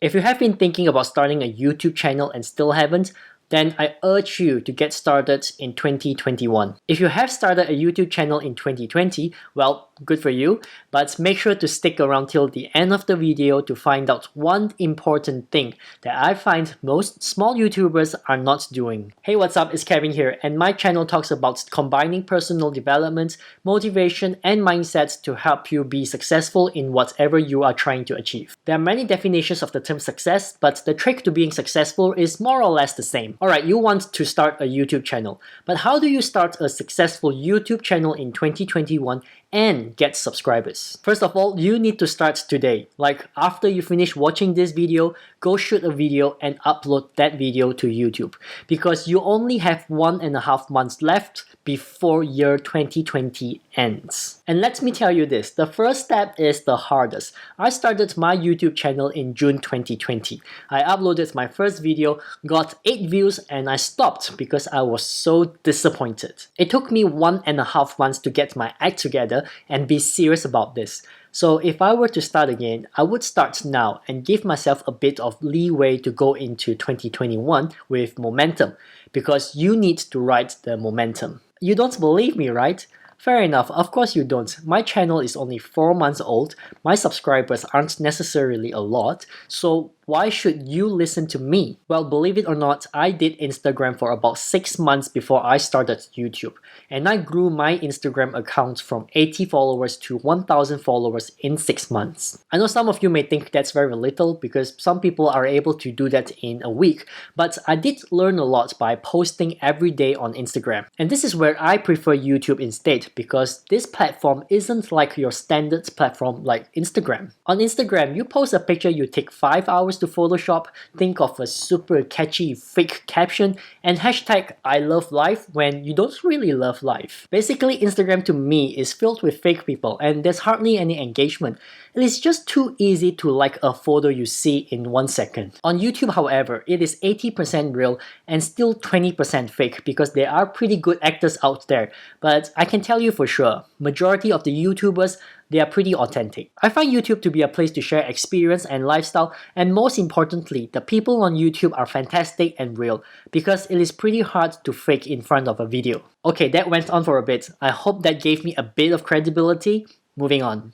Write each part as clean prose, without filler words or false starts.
If you have been thinking about starting a YouTube channel and still haven't, then I urge you to get started in 2021. If you have started a YouTube channel in 2020, well, good for you, but make sure to stick around till the end of the video to find out one important thing that I find most small YouTubers are not doing. Hey, what's up? It's Kevin here, and my channel talks about combining personal development, motivation, and mindset to help you be successful in whatever you are trying to achieve. There are many definitions of the term success, but the trick to being successful is more or less the same. Alright, you want to start a YouTube channel, but how do you start a successful YouTube channel in 2021 and get subscribers? First of all, you need to start today. Like after you finish watching this video, go shoot a video and upload that video to YouTube, because you only have 1.5 months left before year 2020 ends. And let me tell you this, the first step is the hardest. I started my YouTube channel in June 2020. I uploaded my first video, got 8 views, and I stopped because I was so disappointed. It took me 1.5 months to get my act together and be serious about this. So if I were to start again, I would start now and give myself a bit of leeway to go into 2021 with momentum, because you need to ride the momentum. You don't believe me, right? Fair enough, of course you don't. My channel is only 4 months old, my subscribers aren't necessarily a lot, so why should you listen to me? Well, believe it or not, I did Instagram for about 6 months before I started YouTube, and I grew my Instagram account from 80 followers to 1,000 followers in 6 months. I know some of you may think that's very little because some people are able to do that in a week, but I did learn a lot by posting every day on Instagram. And this is where I prefer YouTube instead, because this platform isn't like your standard platform like Instagram. On Instagram, you post a picture, you take 5 hours to Photoshop, think of a super catchy fake caption, and hashtag I love life when you don't really love life. Basically, Instagram to me is filled with fake people and there's hardly any engagement. It is just too easy to like a photo you see in 1 second. On YouTube, however, it is 80% real and still 20% fake, because there are pretty good actors out there, but I can tell you for sure, majority of the YouTubers, they are pretty authentic. I find YouTube to be a place to share experience and lifestyle, and most importantly, the people on YouTube are fantastic and real, because it is pretty hard to fake in front of a video. Okay, that went on for a bit. I hope that gave me a bit of credibility. Moving on.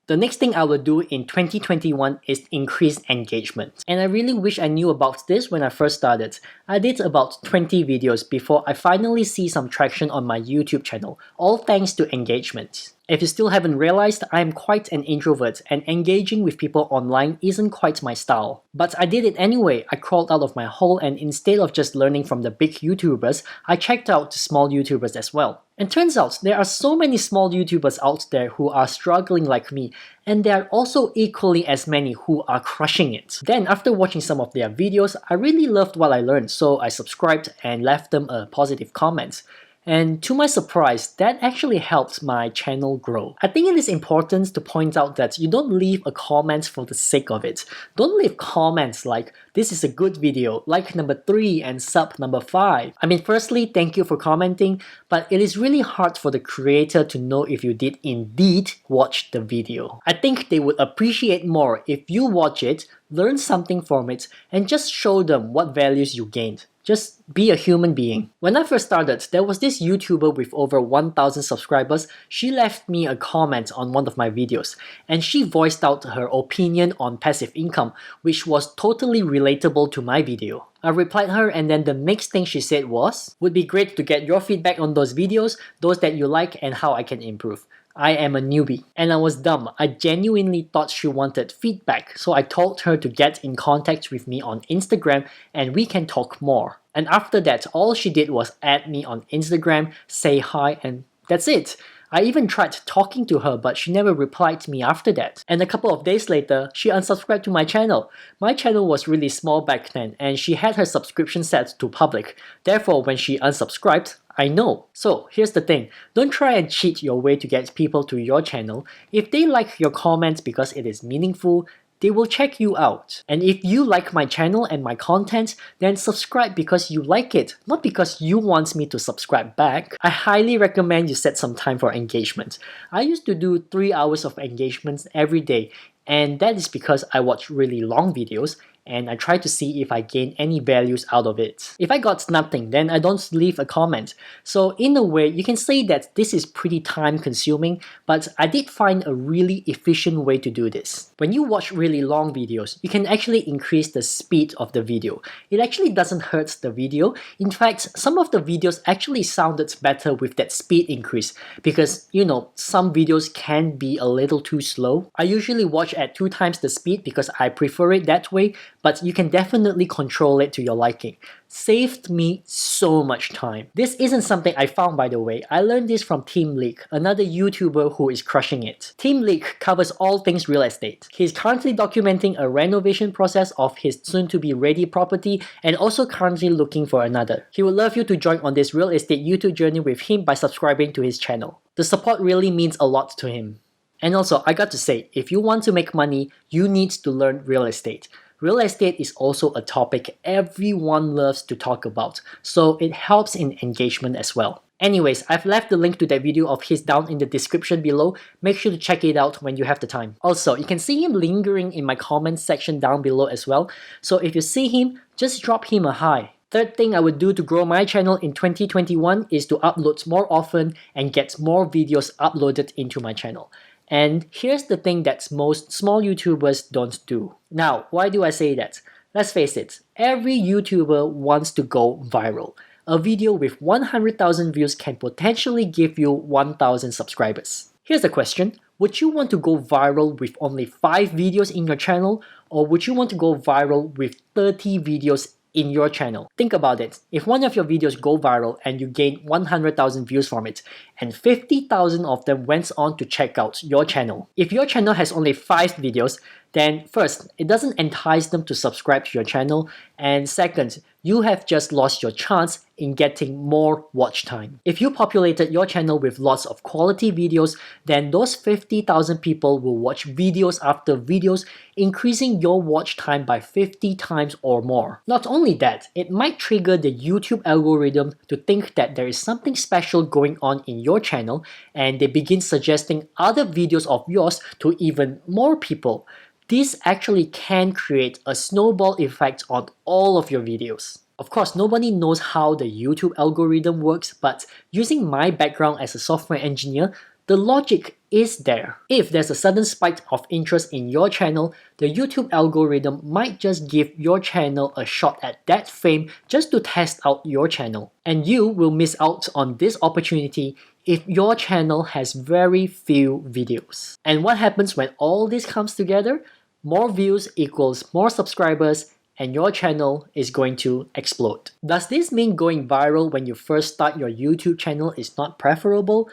The next thing I will do in 2021 is increase engagement. And I really wish I knew about this when I first started. I did about 20 videos before I finally see some traction on my YouTube channel, all thanks to engagement. If you still haven't realized, I am quite an introvert and engaging with people online isn't quite my style. But I did it anyway. I crawled out of my hole, and instead of just learning from the big YouTubers, I checked out the small YouTubers as well. And turns out there are so many small YouTubers out there who are struggling like me, and there are also equally as many who are crushing it. Then after watching some of their videos, I really loved what I learned, so I subscribed and left them a positive comment. And to my surprise, that actually helped my channel grow. I think it is important to point out that you don't leave a comment for the sake of it. Don't leave comments like, this is a good video, like number 3 and sub number 5. I mean, firstly, thank you for commenting, but it is really hard for the creator to know if you did indeed watch the video. I think they would appreciate more if you watch it, learn something from it, and just show them what values you gained. Just be a human being. When I first started, there was this YouTuber with over 1,000 subscribers. She left me a comment on one of my videos, and she voiced out her opinion on passive income, which was totally relatable to my video. I replied her, and then the next thing she said was, "Would be great to get your feedback on those videos, those that you like and how I can improve. I am a newbie." And I was dumb. I genuinely thought she wanted feedback, so I told her to get in contact with me on Instagram and we can talk more. And after that, all she did was add me on Instagram, say hi, and that's it. I even tried talking to her, but she never replied to me after that. And a couple of days later, she unsubscribed to my channel. My channel was really small back then, and she had her subscription set to public. Therefore, when she unsubscribed, I know. So here's the thing, don't try and cheat your way to get people to your channel. If they like your comments because it is meaningful, they will check you out. And if you like my channel and my content, then subscribe because you like it, not because you want me to subscribe back. I highly recommend you set some time for engagement. I used to do 3 hours of engagements every day, And that is because I watch really long videos and I try to see if I gain any values out of it. If I got nothing, then I don't leave a comment. So in a way, you can say that this is pretty time consuming, but I did find a really efficient way to do this. When you watch really long videos, you can actually increase the speed of the video. It actually doesn't hurt the video. In fact, some of the videos actually sounded better with that speed increase because, you know, some videos can be a little too slow. I usually watch at 2 times the speed because I prefer it that way, but you can definitely control it to your liking. Saved me so much time. This isn't something I found, by the way. I learned this from Team Leak, another YouTuber who is crushing it. Team Leak covers all things real estate. He's currently documenting a renovation process of his soon-to-be ready property and also currently looking for another. He would love you to join on this real estate YouTube journey with him by subscribing to his channel. The support really means a lot to him. And also, I got to say, if you want to make money, you need to learn real estate. Real estate is also a topic everyone loves to talk about, so it helps in engagement as well. Anyways, I've left the link to that video of his down in the description below. Make sure to check it out when you have the time. Also, you can see him lingering in my comments section down below as well, so if you see him, just drop him a hi. Third thing I would do to grow my channel in 2021 is to upload more often and get more videos uploaded into my channel. And here's the thing that most small YouTubers don't do. Now, why do I say that? Let's face it, every YouTuber wants to go viral. A video with 100,000 views can potentially give you 1,000 subscribers. Here's the question, would you want to go viral with only 5 videos in your channel, or would you want to go viral with 30 videos in your channel? Think about it. If one of your videos go viral and you gain 100,000 views from it, and 50,000 of them went on to check out your channel. If your channel has only 5 videos, then first, it doesn't entice them to subscribe to your channel, and second, you have just lost your chance in getting more watch time. If you populated your channel with lots of quality videos, then those 50,000 people will watch videos after videos, increasing your watch time by 50 times or more. Not only that, it might trigger the YouTube algorithm to think that there is something special going on in your channel, and they begin suggesting other videos of yours to even more people. This actually can create a snowball effect on all of your videos. Of course, nobody knows how the YouTube algorithm works, but using my background as a software engineer, the logic is there. If there's a sudden spike of interest in your channel, the YouTube algorithm might just give your channel a shot at that fame just to test out your channel. And you will miss out on this opportunity if your channel has very few videos. And what happens when all this comes together? More views equals more subscribers, and your channel is going to explode. Does this mean going viral when you first start your YouTube channel is not preferable?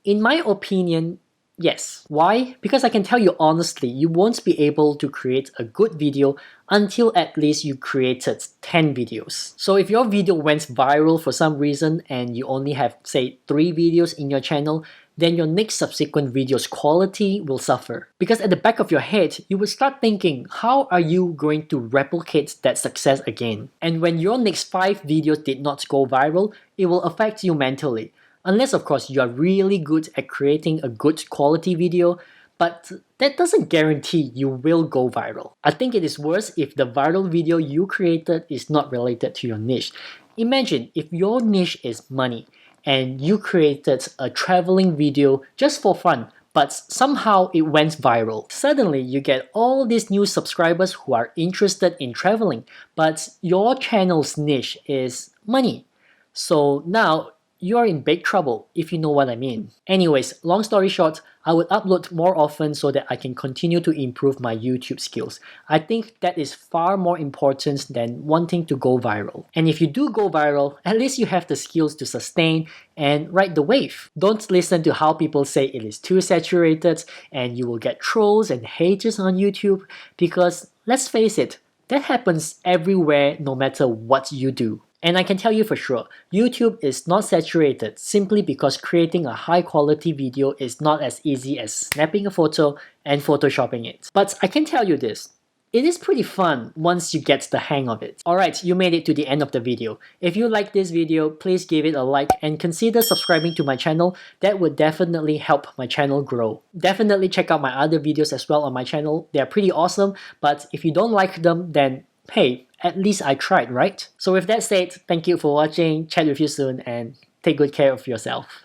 In my opinion, yes. Why? Because I can tell you honestly, you won't be able to create a good video until at least you created 10 videos. So if your video went viral for some reason and you only have, say, 3 videos in your channel, then your next subsequent video's quality will suffer. Because at the back of your head, you will start thinking, how are you going to replicate that success again? And when your next 5 videos did not go viral, it will affect you mentally. Unless of course you are really good at creating a good quality video, but that doesn't guarantee you will go viral. I think it is worse if the viral video you created is not related to your niche. Imagine if your niche is money, and you created a traveling video just for fun, but somehow it went viral. Suddenly, you get all these new subscribers who are interested in traveling, but your channel's niche is money. So now, you're in big trouble, if you know what I mean. Anyways, long story short, I would upload more often so that I can continue to improve my YouTube skills. I think that is far more important than wanting to go viral. And if you do go viral, at least you have the skills to sustain and ride the wave. Don't listen to how people say it is too saturated and you will get trolls and haters on YouTube, because let's face it, that happens everywhere no matter what you do. And I can tell you for sure, YouTube is not saturated simply because creating a high quality video is not as easy as snapping a photo and photoshopping it. But I can tell you this, it is pretty fun once you get the hang of it. Alright, you made it to the end of the video. If you like this video, please give it a like and consider subscribing to my channel. That would definitely help my channel grow. Definitely check out my other videos as well on my channel. They're pretty awesome, but if you don't like them, then hey, at least I tried, right? So with that said, thank you for watching, chat with you soon, and take good care of yourself.